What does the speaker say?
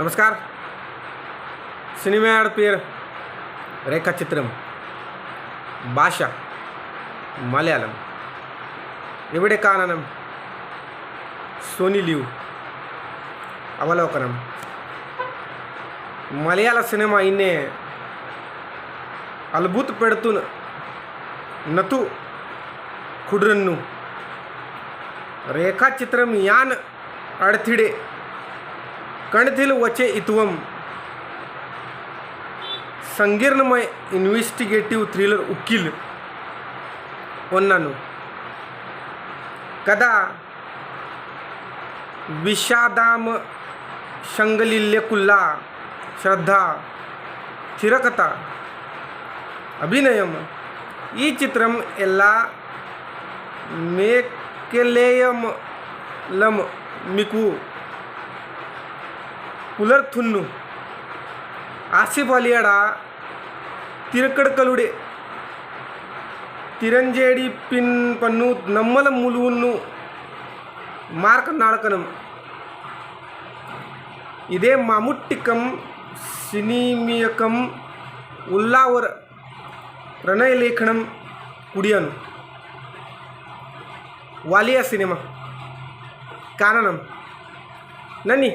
नमस्कार. सिनेमाड पेर రేఖాచిత్రం భాష మలయాళం ఎവിടെ కాననం సోనీ లివ్ అవలోకనం మలయాళ సినిమా ఇన్నే అద్భుత పెడుతున్న నతు కుడ్రన్ను రేఖాచిత్రం యాన్ అడతిడే कणथिल वचे इतवम संगीर्णमय इन्व्हेस्टिगेटिव्ह थ्रिलर उकील ओन्नानु कदा विषादाम शंगलिल्यकुल्ला श्रद्धा थिरकता अभिनयम ಈ ಚಿತ್ರಂ ಎಲ್ಲ ಮೇಕೆಲೇಯಂ ಲಂ ಮಿಕು పులర్తున్ను ఆసిఫ్ అలియాడ తిరకడకలుడే తిరంజేడి పిన్ పన్ను నమ్మల ములువును మార్క నాడకనం ఇదే మాముట్టికం సినీమియకం ఉల్లావర ప్రణయ లేఖనం కుడియను వాలియా సినిమా కారణం నని